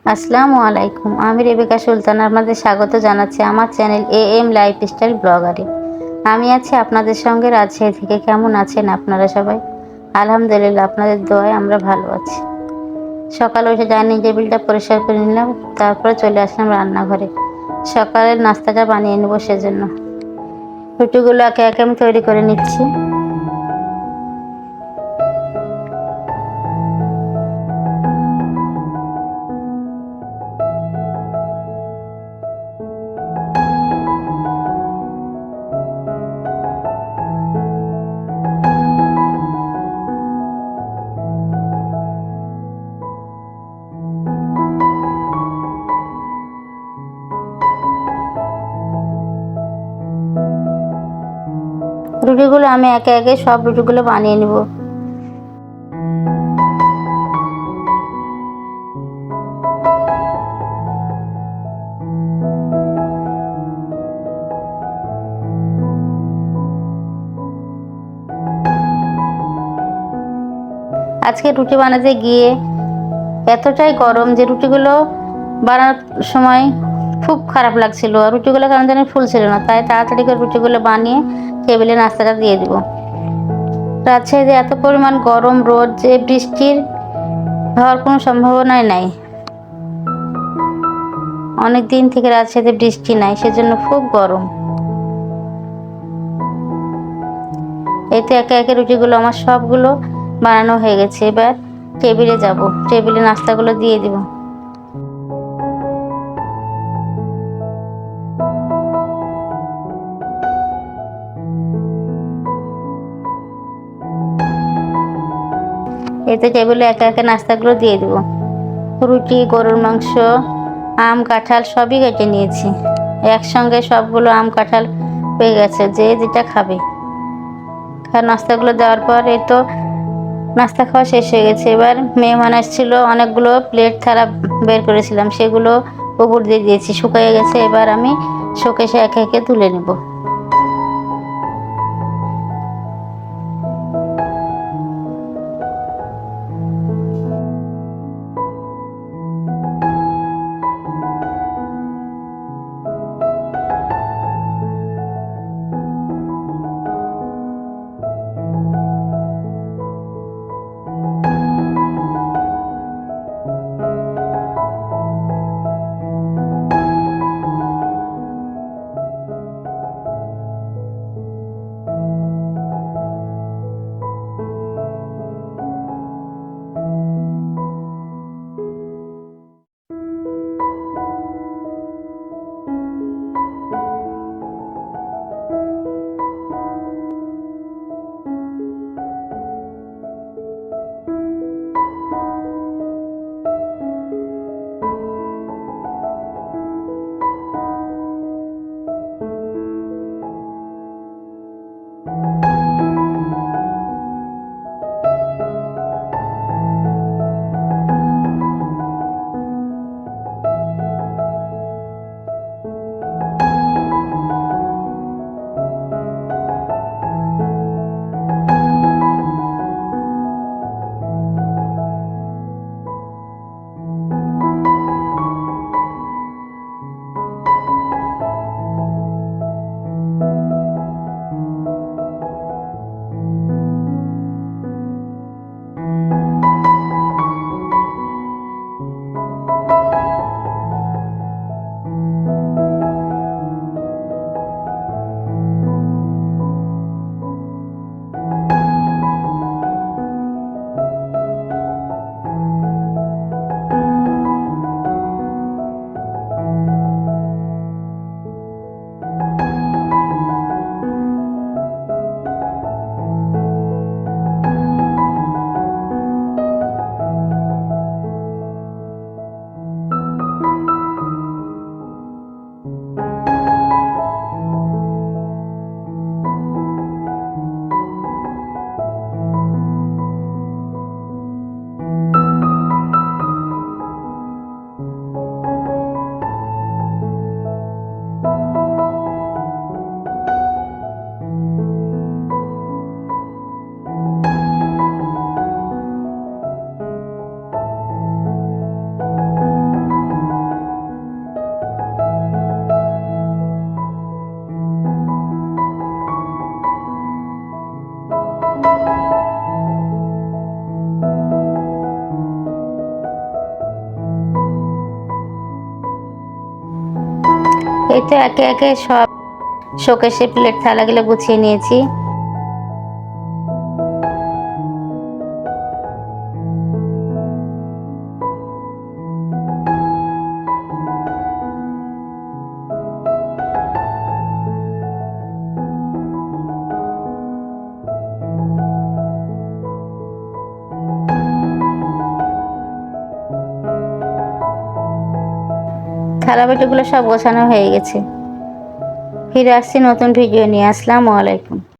আসসালামু আলাইকুম। আমি রেবেকা সুলতান আপনাদের স্বাগত জানাচ্ছি আমার চ্যানেল এএম লাইফস্টাইল ব্লগারে। আমি আছি আপনাদের সঙ্গে রাজশাহী থেকে। কেমন আছেন আপনারা সবাই? আলহামদুলিল্লাহ, আপনাদের দোয়ায় আমরা ভালো আছি। সকালে উঠে ডাইনিং টেবিলটা পরিষ্কার করে নিলাম, তারপরে চলে আসলাম রান্নাঘরে। সকালের নাস্তাটা বানিয়ে নেবো, সেজন্য রুটিগুলো একে একে আমি তৈরি করে নিচ্ছি। রুটিগুলো আমি একে একে সব রুটিগুলো বানিয়ে নেব। আজকে রুটি বানাতে গিয়ে এতটাই গরম যে রুটিগুলো বানানোর সময় খুব খারাপ লাগছিল। রুটিগুলো কেমন জানি ফুলছিল না, তাই তাড়াতাড়ি করে রুটিগুলো বানিয়ে টেবিলে নাস্তাটা দিয়ে দিব। রাজশাহীতে এত পরিমাণ গরম, রোদ যে বৃষ্টির হওয়ার কোনো সম্ভাবনাই নাই। অনেক দিন থেকে রাজশাহীতে বৃষ্টি নাই, সেজন্য খুব গরম। এই তো একে একে রুটিগুলো আমার সবগুলো বানানো হয়ে গেছে। এবার টেবিলে যাব, টেবিলে নাস্তাগুলো দিয়ে দিব। এতে টেবিলে একে একে নাস্তাগুলো দিয়ে দিব। রুটি, গরুর মাংস, আম, কাঁঠাল সবই কেটে নিয়েছি। একসঙ্গে সবগুলো আম কাঁঠাল পেয়ে গেছে, যে যেটা খাবে। নাস্তাগুলো দেওয়ার পর এই তো নাস্তা খাওয়া শেষ হয়ে গেছে। এবার মেহমান আসছিল, অনেকগুলো প্লেট থালা বের করেছিলাম, সেগুলো উপর দিয়ে দিয়েছি, শুকিয়ে গেছে। এবার আমি শোকেসে একে একে তুলে নেব। এই তো একে একে সব শোকেসে প্লেট থালাগুলো গুছিয়ে নিয়েছি। থালা বাটিগুলো সব গোছানো হয়ে গেছে। ফিরে আসছি নতুন ভিডিও নিয়ে। আসসালামু আলাইকুম।